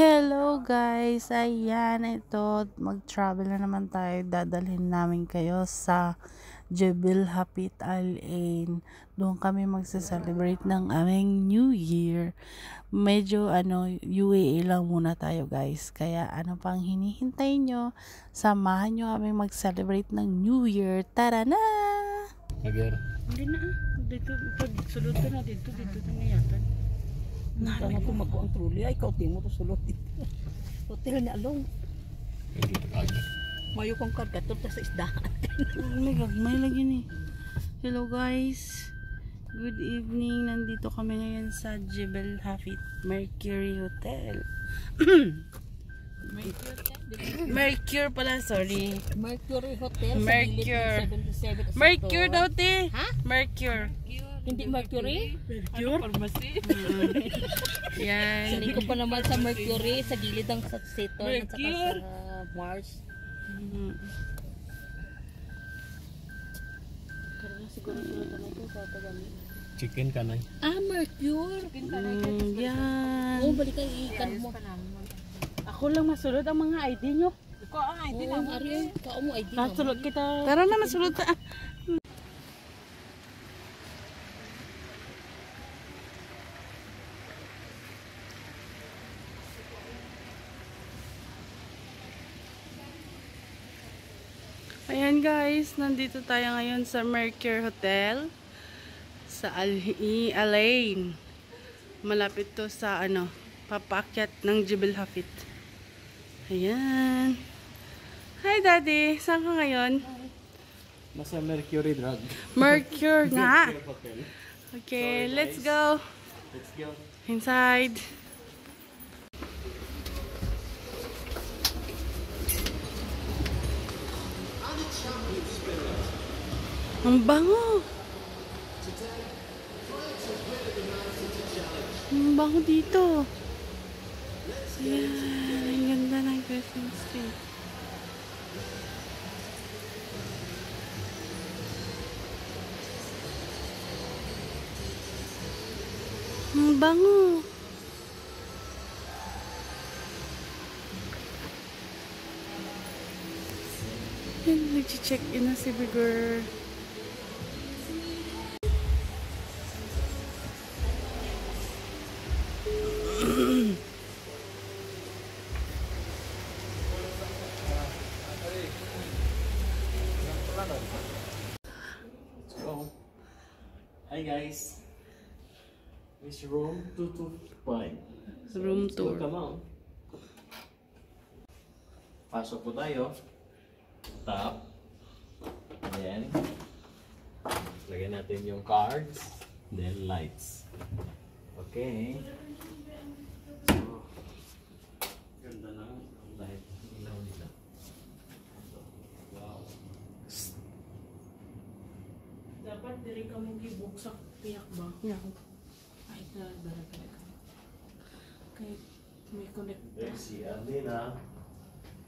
Hello guys, ayan ito, mag-travel na naman tayo, dadalhin namin kayo sa Jebel Hapit Al Ain. Doon kami magsa-celebrate ng aming New Year. Medyo UAE lang muna tayo guys, kaya ano pang hinihintay nyo, samahan nyo kami mag-celebrate ng New Year. Tara na! Agar. Hindi na, dito, pag sulod ka na dito na yata. Tama ko magkuang truly ay ikaw timo to sulod dito. Hotel ni along. Dito tayo. Mayo kong kargatot sa isdaan. May gagmay lagi ni. Hello guys. Good evening. Nandito kami ngayon sa Jebel Hafid Mercury Hotel. Mercury pala, sorry. Mercury Hotel Mercure. sa 77. Mercury daw ti. Ha? Mercury. Hindi Mercury? Mercury? Pharmacy? Yan. Sanay ko pa naman sa Mercury sa gilid ng Saturn at saka sa Mars. Karena siguro sunod na ito sa tagamit. Chicken kanay. Mercure. Yan. Oh, balik kay ikan mo. Ako lang masulod ang mga ID nyo. Ko ang ID na mo. Ariyo, kao mo ID. Masulod kita. Tara na, masulod ta. Ayan guys, nandito tayo ngayon sa Mercure Hotel sa Al-Ain. Malapit to sa papaakyat ng Jebel Hafid. Ayan. Hi Daddy, saan ka ngayon? Nasa Mercury Drug. Mercure nga. Hotel. Okay, Sorry, let's guys. go Let's go. inside. Ang bango. Ang bango dito. Ayan, ang ganda ng Christmas tree. Ang bango. Ayan, nag-check-in na si Bigger. So, hi guys. This room 225. Room Let's go, tour. come on. Pasok po tayo. Top. Then, lagyan natin yung cards. Then, lights. Okay. So, ganda ng light. Ilaw nila. Wow. Dapat diri ka mong gibuksak piyak ba? Yeah. Ay, dara ka. Kaya may connector. There's si Ardena.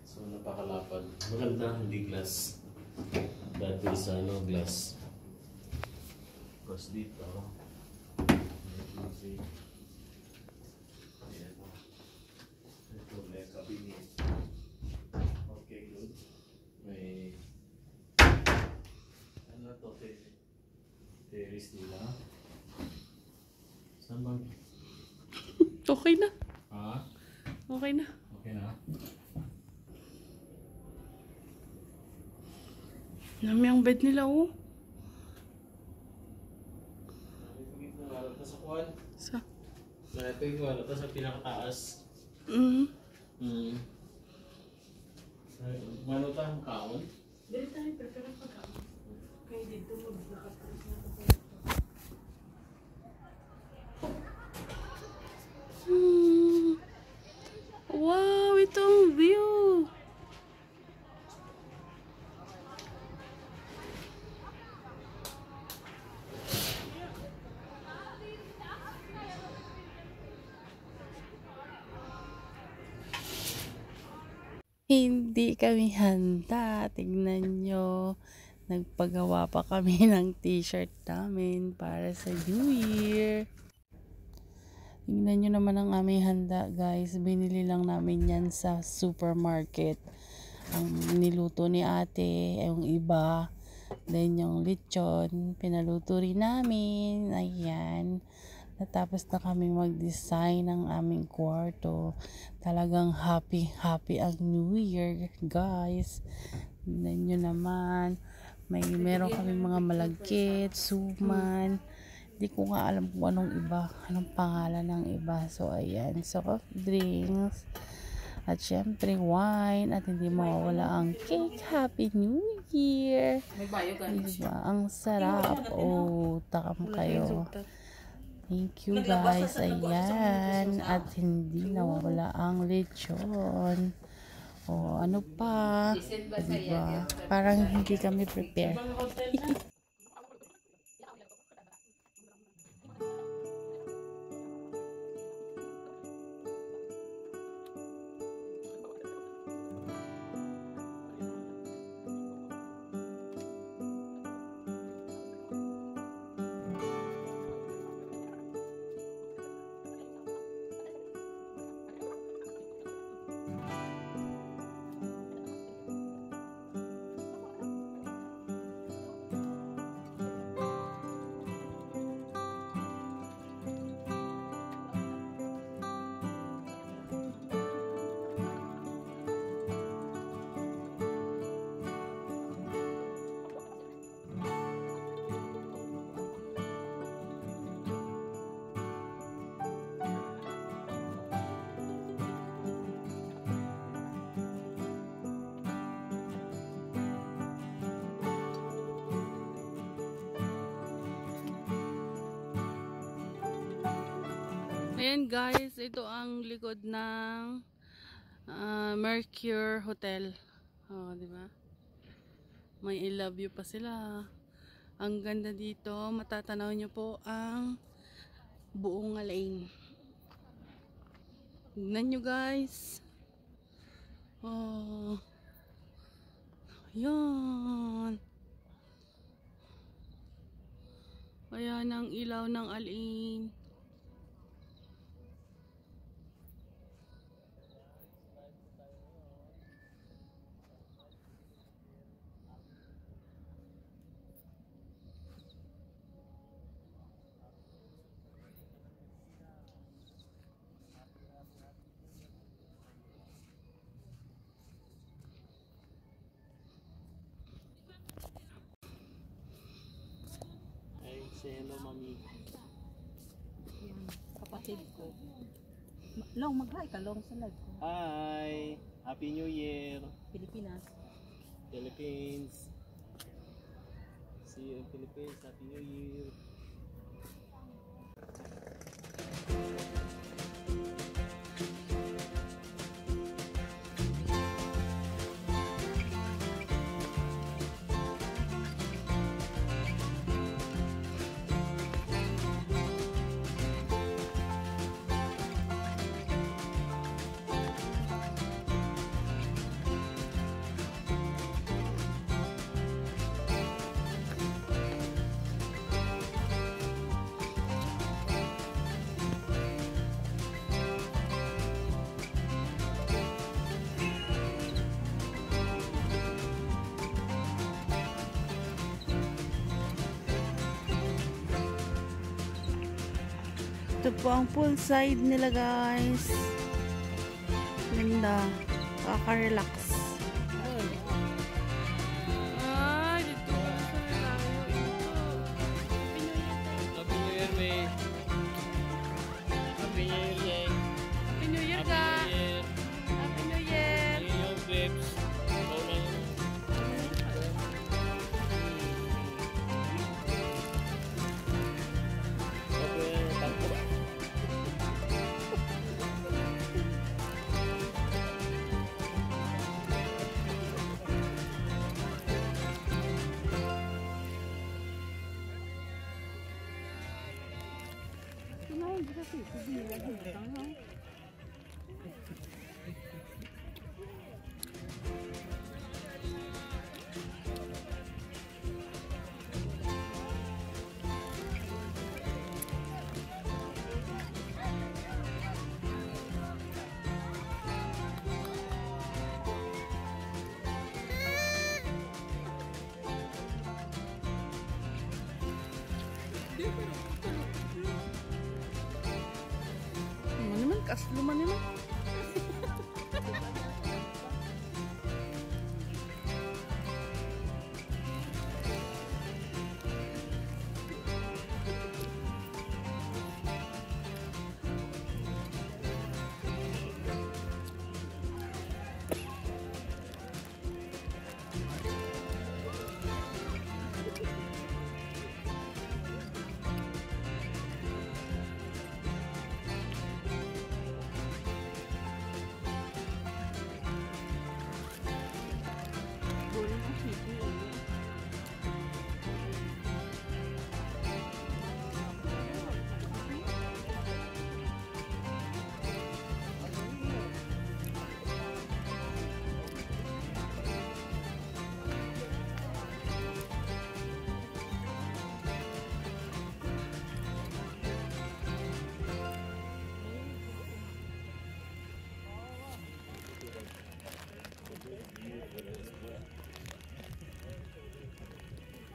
So, napakalapad. Maganda, hindi glass. Dati sa glass. Tapos dito, may ayan. Ito, may cabinet. Okay, good. May to, terrace nila. Saan ba? Okay na. Ha? Okay na. Okay na? Nami ang bed nila, oh. Sa kuwan. Sa. Ito yung walata sa pinakataas. Manuta ang kaon. Dili tayo prepare pag kaya dito mag-nakapos na ako. Wow, itong view. Hindi kami handa. Tignan nyo. Nagpagawa pa kami ng t-shirt namin para sa New Year. Tingnan nyo naman ang aming handa guys. Binili lang namin yan sa supermarket. Ang niluto ni ate, yung iba. Then yung lechon, pinaluto rin namin. Ayan. Natapos na kami mag-design ng aming kwarto. Talagang happy ang New Year guys. Tingnan nyo naman. Meron kami mga malagkit, suman. Hindi ko nga alam kung anong pangalan ng iba. So, ayan. Soft drinks. At syempre, wine. At hindi mawawala ang cake. Happy New Year! Diba? Ang sarap. Oh, takam kayo. Thank you guys. Ayan. At hindi nawawala ang lechon. O, ano pa? Diba? Parang hindi kami prepare. Ayan guys, ito ang likod ng Mercure Hotel. Oh, di ba? May I love you pa sila. Ang ganda dito, matatanaw nyo po ang buong Alain. Tignan nyo guys. Oh. Ayan. Ayan ang ilaw ng Alain. Say hello, mami. Yan, kapatid ko. Long, mag-hi ka, long sa live ko. Hi! Happy New Year! Pilipinas. Philippines! See you in Philippines. Happy New Year! Ito po ang pool side nila guys. Ganda. Kaka-relax. Ay, dito ka sa relayo. Happy New Year, May! Happy New Year, Yang! Happy New Year ka! Happy New Year! Happy New Year, babes! Ikaw na yun. Asluman nila.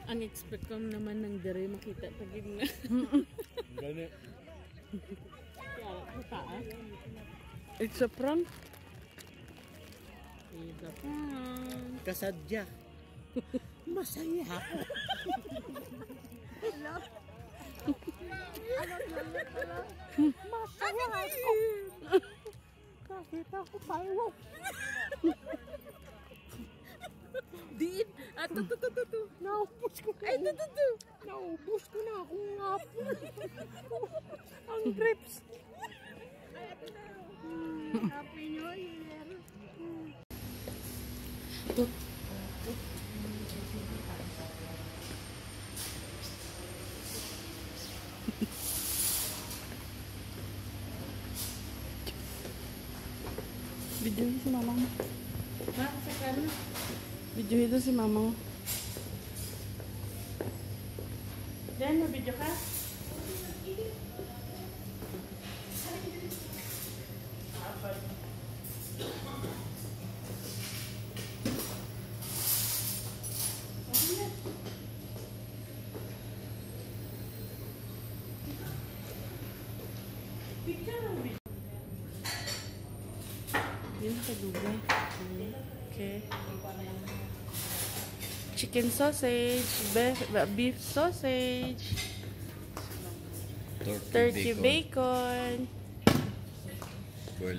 Unexpect ko naman ng dere makita tagig na. Gani. Kaya taas. It's a prank. Ida pang. Kasadya. Masaya ako. Masaya ako. Kahit ako payo. Din! At tutututu! Naubos ko na! Ay, tututu! Naubos ko na akong hapon! Ang grapes! Happy New Year! Video si mama mo. Ha? Sa kanan? Video ito si mama mo. Dan, na-video ka? Yun sa dugay. Okay. Chicken sausage, beef sausage, turkey bacon,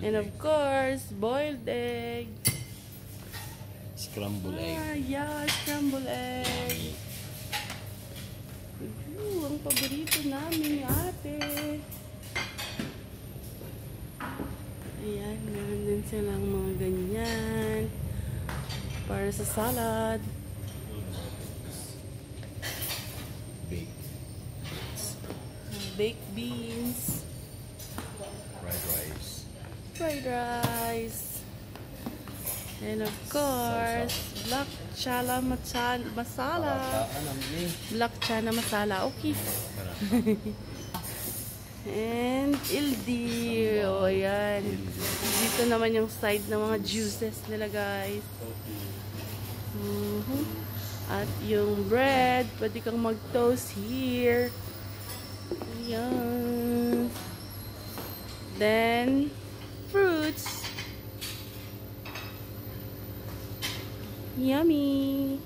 and of course, boiled egg. Scramble egg. Ah, yeah, scrambled egg. Ang paborito namin, ate. Ayan, meron din silang mga ganyan para sa salad. Baked beans. Fried rice. And of course, black chala masala. Black chana masala. Okay. And ildi. O, ayan. Dito naman yung side ng mga juices nila, guys. At yung bread, pwede kang mag-toast here. Ayan. Then, fruits. Yummy.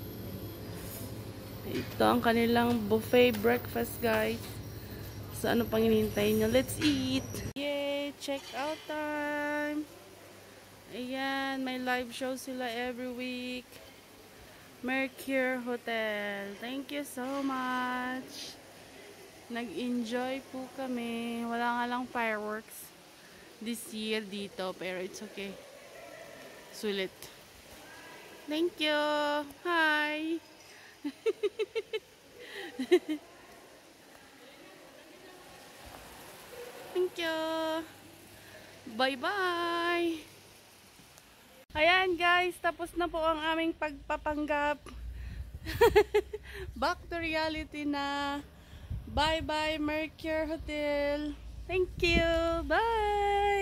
Ito ang kanilang buffet breakfast, guys. So, ano pang hinihintay nyo? Let's eat! Yay! Check out time! Ayan, may live show sila every week. Mercure Hotel. Thank you so much! Nag-enjoy po kami. Wala nga lang fireworks this year dito, pero it's okay. Sulit. Thank you! Hi! Thank you! Bye-bye! Ayan guys, tapos na po ang aming pagpapanggap. Back to reality na. Bye-bye Mercure Hotel. Thank you! Bye!